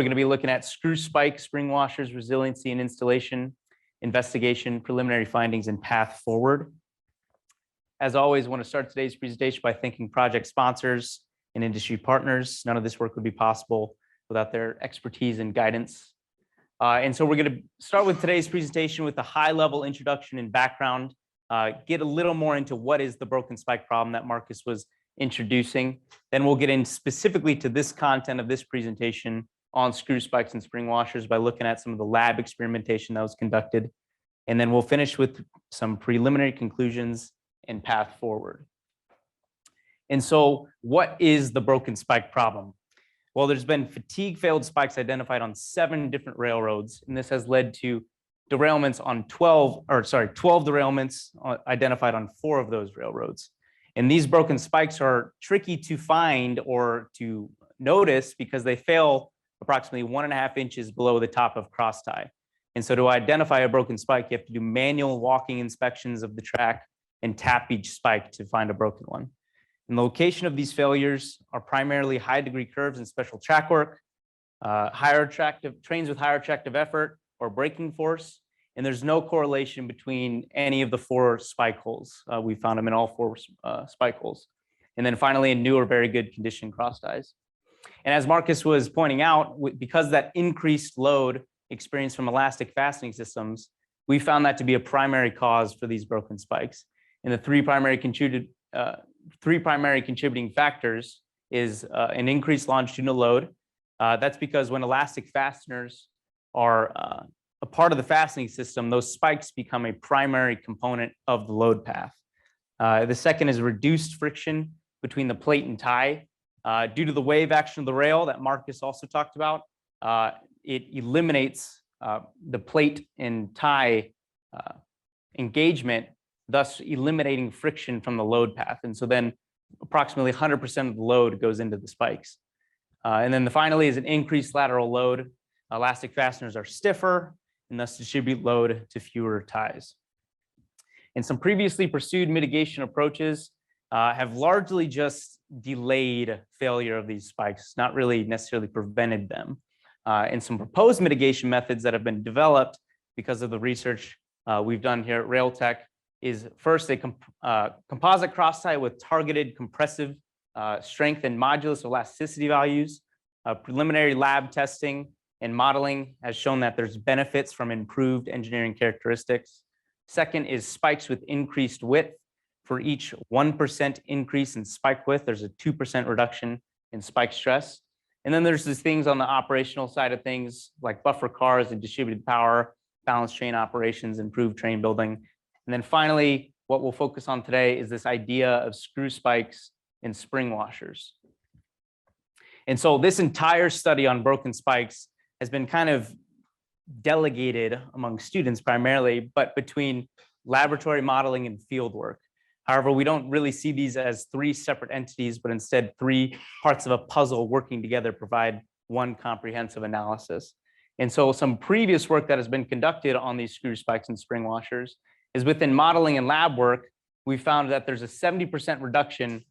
We're going to be looking at screw spike, spring washers, resiliency and installation, investigation, preliminary findings, and path forward. As always, I want to start today's presentation by thanking project sponsors and industry partners. None of this work would be possible without their expertise and guidance. And so we're going to start with today's presentation with a high-level introduction and background, get a little more into what is the broken spike problem that Marcus was introducing. Then we'll get in specifically to this content of this presentation on screw spikes and spring washers by looking at some of the lab experimentation that was conducted. And then we'll finish with some preliminary conclusions and path forward. And so what is the broken spike problem? Well, there's been fatigue failed spikes identified on 7 different railroads, and this has led to derailments on 12 derailments identified on 4 of those railroads. And these broken spikes are tricky to find or to notice because they fail approximately 1.5 inches below the top of cross tie. And so to identify a broken spike, you have to do manual walking inspections of the track and tap each spike to find a broken one. And the location of these failures are primarily high degree curves and special track work, trains with higher attractive effort or braking force. And there's no correlation between any of the 4 spike holes. We found them in all 4 spike holes. And then finally, in new or very good condition cross ties. And as Marcus was pointing out, because of that increased load experienced from elastic fastening systems, we found that to be a primary cause for these broken spikes. And the three primary contributing factors is an increased longitudinal load. That's because when elastic fasteners are a part of the fastening system, those spikes become a primary component of the load path. The second is reduced friction between the plate and tie. Due to the wave action of the rail that Marcus also talked about, it eliminates the plate and tie engagement, thus eliminating friction from the load path. And so then approximately 100% of the load goes into the spikes. And then finally is an increased lateral load. Elastic fasteners are stiffer and thus distribute load to fewer ties. And some previously pursued mitigation approaches have largely just delayed failure of these spikes, not really necessarily prevented them. And some proposed mitigation methods that have been developed because of the research we've done here at Railtech is first a composite cross tie with targeted compressive strength and modulus elasticity values. Preliminary lab testing and modeling has shown that there's benefits from improved engineering characteristics. Second is spikes with increased width. For each 1% increase in spike width, there's a 2% reduction in spike stress. And then there's these things on the operational side of things like buffer cars and distributed power, balanced train operations, improved train building. And then finally, what we'll focus on today is this idea of screw spikes and spring washers. And so this entire study on broken spikes has been kind of delegated among students primarily, but between laboratory modeling and field work. However, we don't really see these as 3 separate entities, but instead 3 parts of a puzzle working together provide one comprehensive analysis. And so some previous work that has been conducted on these screw spikes and spring washers is within modeling and lab work, we found that there's a 70% reduction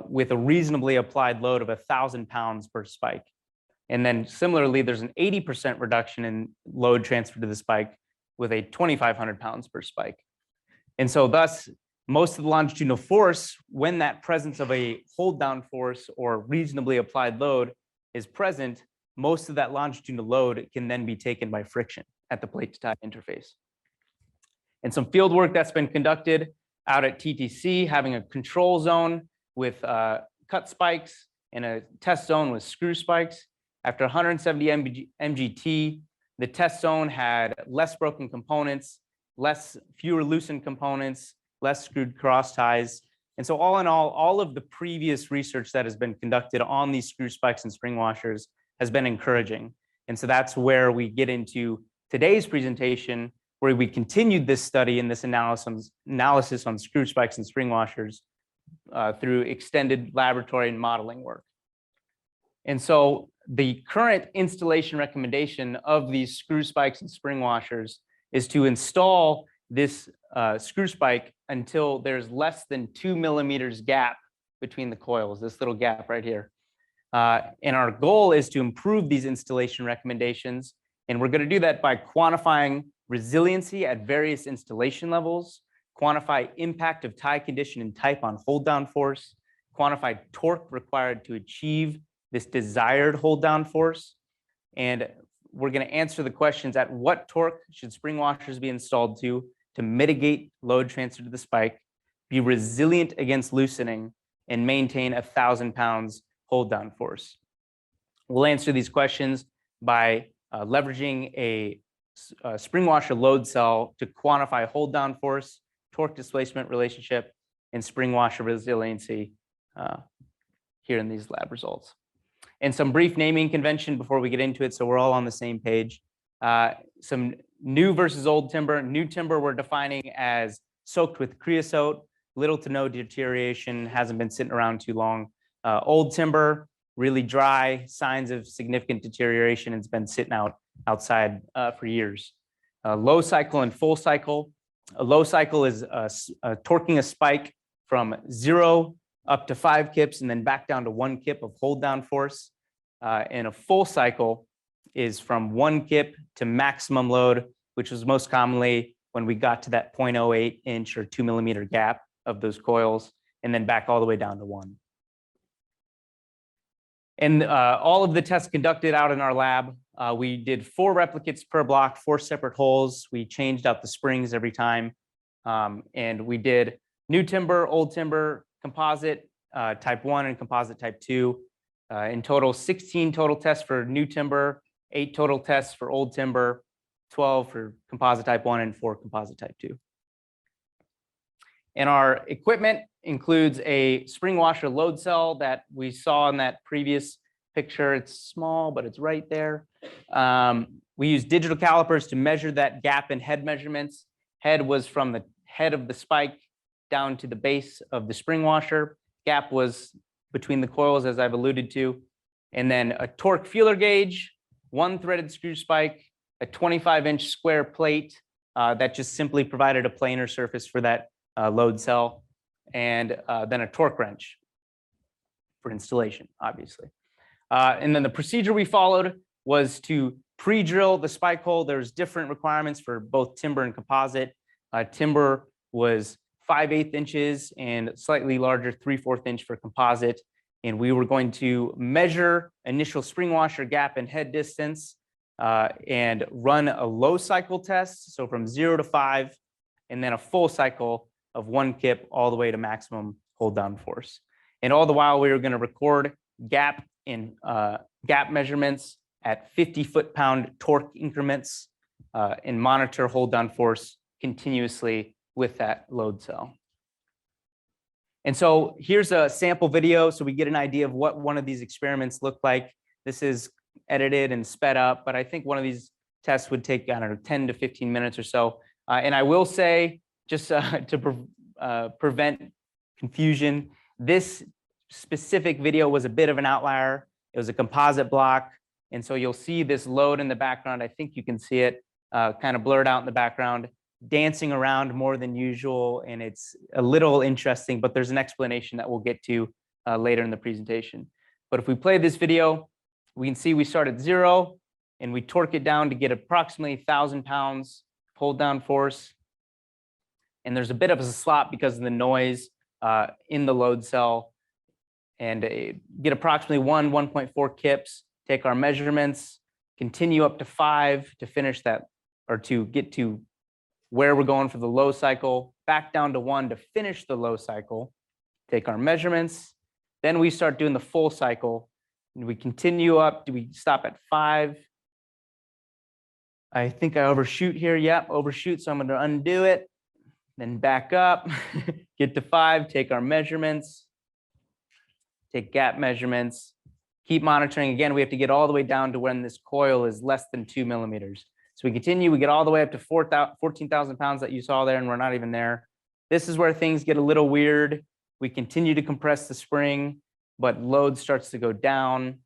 with a reasonably applied load of 1,000 pounds per spike. And then similarly, there's an 80% reduction in load transfer to the spike with a 2,500 pounds per spike. And so thus, most of the longitudinal force, when that presence of a hold down force or reasonably applied load is present, most of that longitudinal load can then be taken by friction at the plate to tie interface. And some field work that's been conducted out at TTC, having a control zone with cut spikes and a test zone with screw spikes. After 170 MGT, the test zone had less broken components, fewer loosened components, less screwed cross ties. And so all in all of the previous research that has been conducted on these screw spikes and spring washers has been encouraging. And so that's where we get into today's presentation, where we continued this study and this analysis on screw spikes and spring washers through extended laboratory and modeling work. And so the current installation recommendation of these screw spikes and spring washers is to install this screw spike until there's less than 2 millimeters gap between the coils, this little gap right here. And our goal is to improve these installation recommendations. And we're going to do that by quantifying resiliency at various installation levels, quantify impact of tie condition and type on hold down force, quantify torque required to achieve this desired hold down force. And we're going to answer the questions: at what torque should spring washers be installed to mitigate load transfer to the spike, be resilient against loosening, and maintain 1,000 pounds hold down force. We'll answer these questions by leveraging a spring washer load cell to quantify hold down force, torque displacement relationship, and spring washer resiliency here in these lab results. And some brief naming convention before we get into it, so we're all on the same page. Some new versus old timber. New timber we're defining as soaked with creosote, little to no deterioration, hasn't been sitting around too long. Old timber, really dry, signs of significant deterioration, and it's been sitting outside for years. Low cycle and full cycle. A low cycle is torquing a spike from 0 up to 5 kips and then back down to 1 kip of hold down force. And a full cycle is from 1 kip to maximum load, which was most commonly when we got to that 0.08 inch or 2 millimeter gap of those coils, and then back all the way down to 1. And all of the tests conducted out in our lab, we did 4 replicates per block, 4 separate holes. We changed out the springs every time. And we did new timber, old timber, composite type 1 and composite type 2. In total, 16 total tests for new timber, 8 total tests for old timber, 12 for composite type 1 and 4 composite type 2. And our equipment includes a spring washer load cell that we saw in that previous picture. It's small, but it's right there. We use digital calipers to measure that gap in head measurements. Head was from the head of the spike down to the base of the spring washer. Gap was between the coils, as I've alluded to. And then a torque feeler gauge, 1 threaded screw spike, a 25-inch square plate that just simply provided a planar surface for that load cell, and then a torque wrench for installation, obviously. And then the procedure we followed was to pre-drill the spike hole. There's different requirements for both timber and composite. Timber was 5/8 inches and slightly larger 3/4 inch for composite. And we were going to measure initial spring washer gap and head distance and run a low cycle test, so from 0 to 5, and then a full cycle of 1 kip all the way to maximum hold down force. And all the while we were going to record gap measurements at 50 foot-pound torque increments and monitor hold down force continuously with that load cell. And so here's a sample video so we get an idea of what one of these experiments looked like. This is edited and sped up, but I think one of these tests would take, I don't know, 10 to 15 minutes or so. And I will say, just to prevent confusion, this specific video was a bit of an outlier. It was a composite block. And so you'll see this load in the background. I think you can see it kind of blurred out in the background, dancing around more than usual. And it's a little interesting, but there's an explanation that we'll get to later in the presentation. But if we play this video, we can see we start at 0 and we torque it down to get approximately 1,000 pounds hold down force. And there's a bit of a slop because of the noise in the load cell, and get approximately 1.4 kips, take our measurements, continue up to 5 to finish that, or to get to where we're going for the low cycle, back down to 1 to finish the low cycle, take our measurements. Then we start doing the full cycle, and we continue up. Do we stop at 5? I think I overshoot here. Yep, overshoot, so I'm going to undo it. Then back up, get to 5, take our measurements, take gap measurements, keep monitoring. Again, we have to get all the way down to when this coil is less than 2 millimeters. So we continue, we get all the way up to 14,000 pounds that you saw there, and we're not even there. This is where things get a little weird. We continue to compress the spring, but load starts to go down.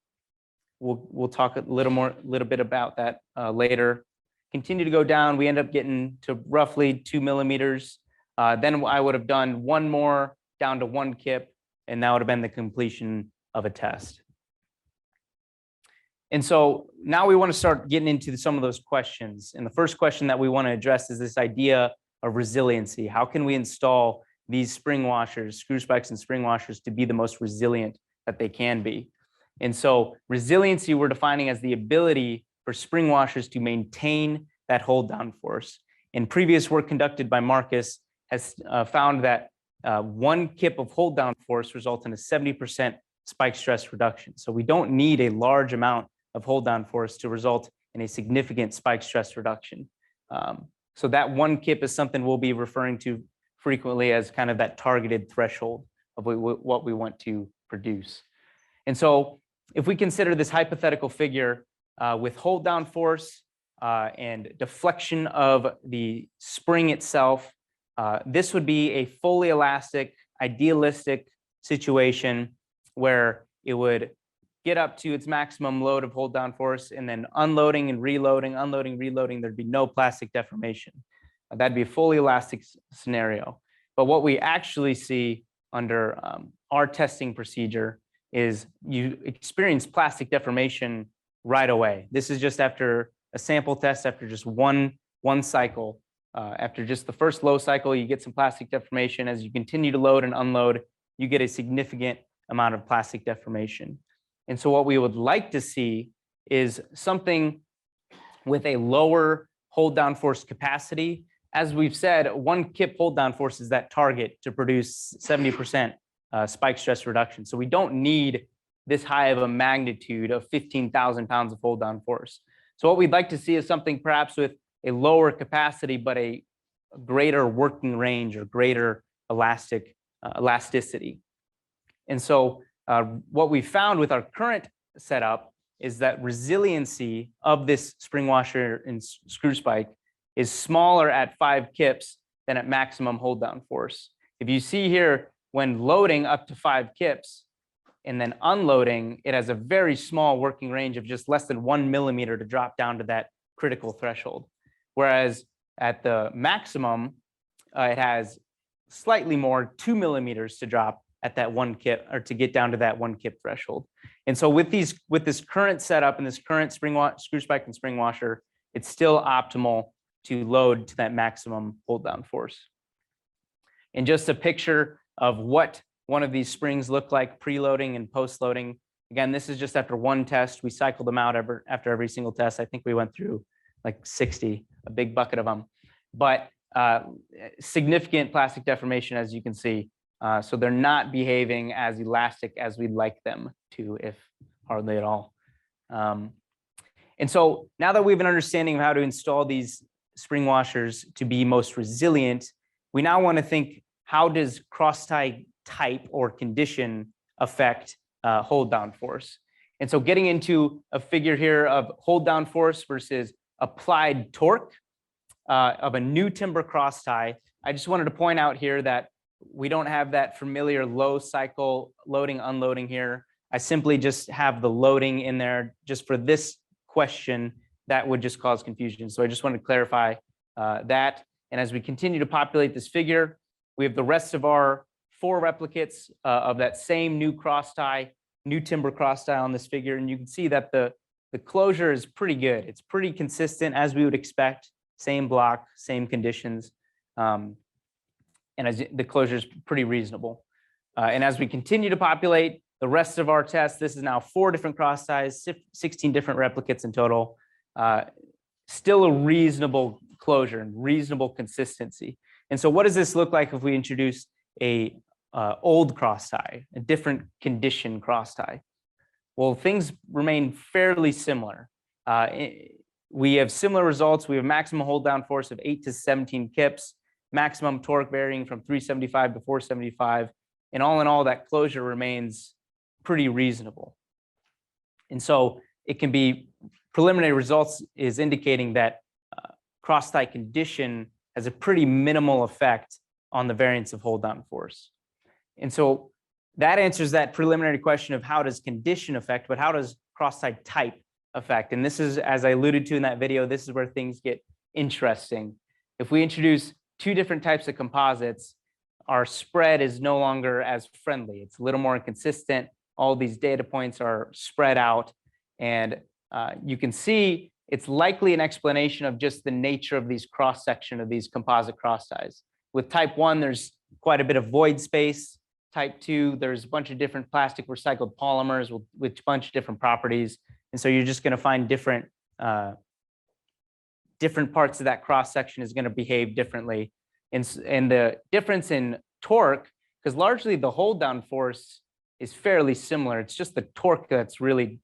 We'll talk a little bit about that later. Continue to go down. We end up getting to roughly 2 millimeters. Then I would have done one more down to 1 kip, and that would have been the completion of a test. And so now we want to start getting into some of those questions. And the first question that we want to address is this idea of resiliency. How can we install these spring washers, screw spikes and spring washers, to be the most resilient that they can be? And so resiliency we're defining as the ability for spring washers to maintain that hold down force. And previous work conducted by Marcus has found that 1 kip of hold down force results in a 70% spike stress reduction. So we don't need a large amount of hold down force to result in a significant spike stress reduction. So that 1 kip is something we'll be referring to frequently as kind of that targeted threshold of what we want to produce. And so if we consider this hypothetical figure with hold down force and deflection of the spring itself, this would be a fully elastic, idealistic situation where it would get up to its maximum load of hold down force, and then unloading and reloading, unloading, reloading, there'd be no plastic deformation. That'd be a fully elastic scenario. But what we actually see under our testing procedure is you experience plastic deformation right away. This is just after a sample test, after just one cycle. After just the first low cycle, you get some plastic deformation. As you continue to load and unload, you get a significant amount of plastic deformation. And so what we would like to see is something with a lower hold down force capacity. As we've said, 1 kip hold down force is that target to produce 70% spike stress reduction. So we don't need this high of a magnitude of 15,000 pounds of hold down force. So what we'd like to see is something perhaps with a lower capacity, but a greater working range or greater elasticity. And so what we found with our current setup is that resiliency of this spring washer and screw spike is smaller at 5 kips than at maximum hold down force. If you see here, when loading up to 5 kips and then unloading, it has a very small working range of just less than 1 millimeter to drop down to that critical threshold. Whereas at the maximum, it has slightly more, 2 millimeters to drop at that 1 kip, or to get down to that 1 kip threshold. And so with this current setup and this current screw spike and spring washer, it's still optimal to load to that maximum hold down force. And just a picture of what one of these springs look like pre-loading and post-loading. Again, this is just after 1 test. We cycled them out after every single test. I think we went through like 60, a big bucket of them. But significant plastic deformation, as you can see. So they're not behaving as elastic as we'd like them to, if hardly at all. And so now that we have an understanding of how to install these spring washers to be most resilient, we now want to think, how does cross-tie type or condition affect hold down force? And so getting into a figure here of hold down force versus applied torque of a new timber cross tie, I just wanted to point out here that we don't have that familiar low cycle loading, unloading here. I simply just have the loading in there just for this question. That would just cause confusion. So I just wanted to clarify that. And as we continue to populate this figure, we have the rest of our 4 replicates of that same new cross tie, new timber cross tie on this figure. And you can see that the closure is pretty good. It's pretty consistent as we would expect, same block, same conditions. And as the closure is pretty reasonable. And as we continue to populate the rest of our tests, this is now 4 different cross ties, 16 different replicates in total. Still a reasonable closure and reasonable consistency. And so what does this look like if we introduce a old cross tie, a different condition cross tie? Well, things remain fairly similar. We have similar results. We have maximum hold down force of 8 to 17 kips, maximum torque varying from 375 to 475. And all in all, that closure remains pretty reasonable. And so it can be, preliminary results is indicating that cross tie condition has a pretty minimal effect on the variance of hold down force. And so that answers that preliminary question of how does condition affect, but how does cross tie type affect? And this is, as I alluded to in that video, this is where things get interesting. If we introduce 2 different types of composites, our spread is no longer as friendly. It's a little more inconsistent. All these data points are spread out, and you can see it's likely an explanation of just the nature of these cross-section of these composite cross ties. With type 1, there's quite a bit of void space. Type 2, there's a bunch of different plastic recycled polymers with a bunch of different properties. And so you're just going to find different parts of that cross-section is going to behave differently. And the difference in torque, because largely the hold down force is fairly similar. It's just the torque that's really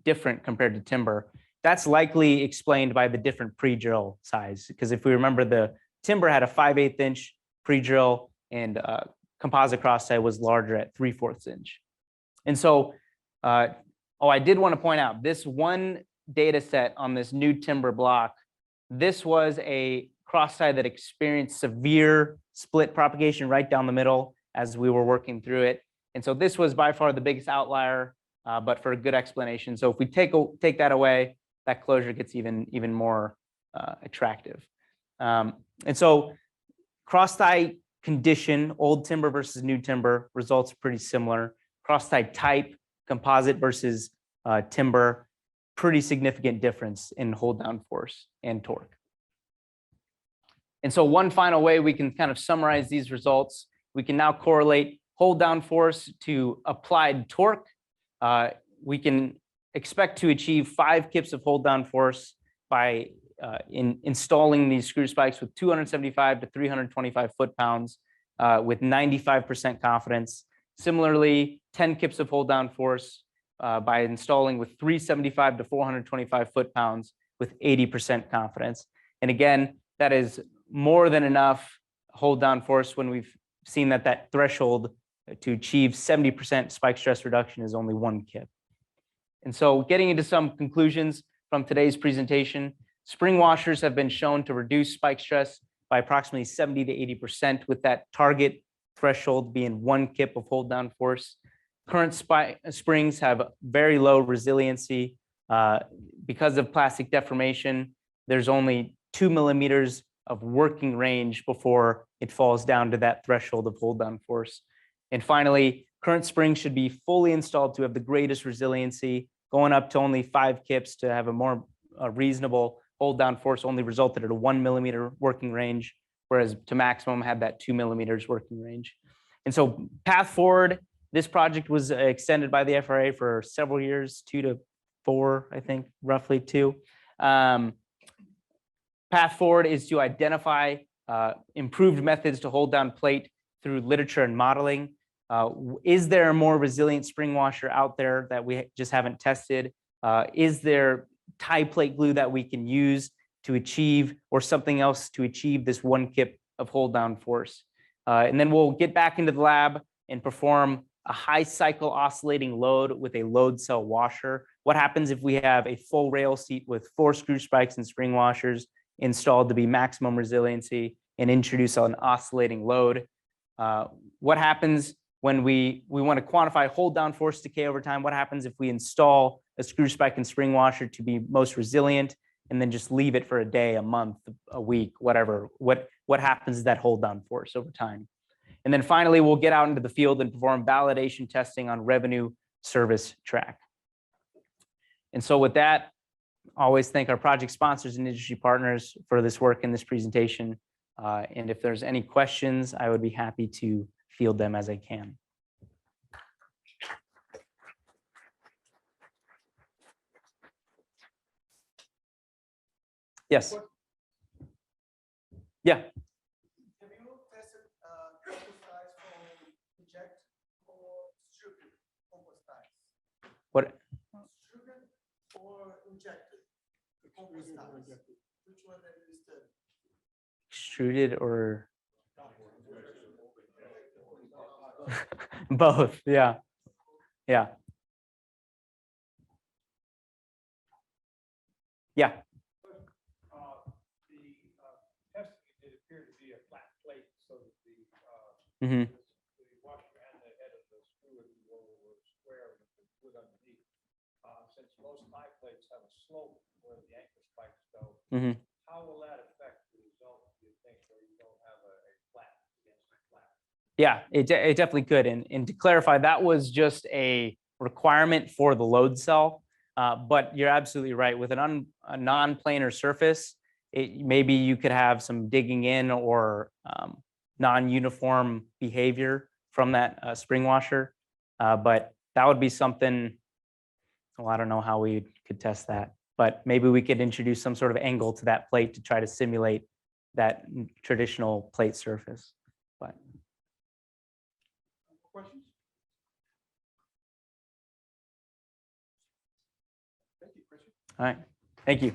different compared to timber. That's likely explained by the different pre-drill size. Because if we remember, the timber had a 5/8 inch pre-drill and composite cross tie was larger at 3/4 inch. And so, I did want to point out this one data set on this new timber block. This was a cross tie that experienced severe split propagation right down the middle as we were working through it. And so this was by far the biggest outlier, but for a good explanation. So if we take that away, that closure gets even more attractive. And so cross tie condition, old timber versus new timber, results pretty similar. Cross tie type, composite versus timber, pretty significant difference in hold down force and torque. And so one final way we can kind of summarize these results, we can now correlate hold down force to applied torque. We can expect to achieve 5 kips of hold down force by installing these screw spikes with 275 to 325 foot-pounds with 95% confidence. Similarly, 10 kips of hold down force by installing with 375 to 425 foot-pounds with 80% confidence. And again, that is more than enough hold down force when we've seen that threshold to achieve 70% spike stress reduction is only 1 kip. And so getting into some conclusions from today's presentation, spring washers have been shown to reduce spike stress by approximately 70 to 80% with that target threshold being 1 kip of hold down force. Current springs have very low resiliency. Because of plastic deformation, there's only 2 millimeters of working range before it falls down to that threshold of hold down force. And finally, current springs should be fully installed to have the greatest resiliency. Going up to only 5 kips to have a more reasonable hold down force only resulted at a 1 millimeter working range, whereas to maximum had that 2 millimeters working range. And so path forward, this project was extended by the FRA for several years, 2 to 4, I think, roughly 2. Path forward is to identify improved methods to hold down plate through literature and modeling. Is there a more resilient spring washer out there that we just haven't tested? Is there tie plate glue that we can use to achieve, or something else to achieve this 1 kip of hold down force? And then we'll get back into the lab and perform a high cycle oscillating load with a load cell washer. What happens if we have a full rail seat with 4 screw spikes and spring washers installed to be maximum resiliency and introduce an oscillating load? What happens when we want to quantify hold down force decay over time? What happens if we install a screw spike and spring washer to be most resilient and then just leave it for a day, a month, a week, whatever? What happens to that hold down force over time? And then finally, we'll get out into the field and perform validation testing on revenue service track. And so with that, always thank our project sponsors and industry partners for this work in this presentation. And if there's any questions, I would be happy to field them as I can. Yes. Yeah. Have you tested compost ties for inject or distribute compost ties? What? Distribute or injected compost ties? Which one have you studied? Extruded or both? Yeah. Yeah. Yeah. Mm-hmm. The washer and the head of the screw were square with the wood underneath. Since most tie plates have a slope where the anchor spikes go, Mm-hmm. how will that affect the result, do you think, where you don't have a flat against a flat? Yeah, it definitely could. And to clarify, that was just a requirement for the load cell. But you're absolutely right. With a non-planar surface, maybe you could have some digging in or non-uniform behavior from that spring washer. But that would be something, well, I don't know how we could test that, but maybe we could introduce some sort of angle to that plate to try to simulate that traditional plate surface. But Questions? Thank you, Christian. all right, thank you.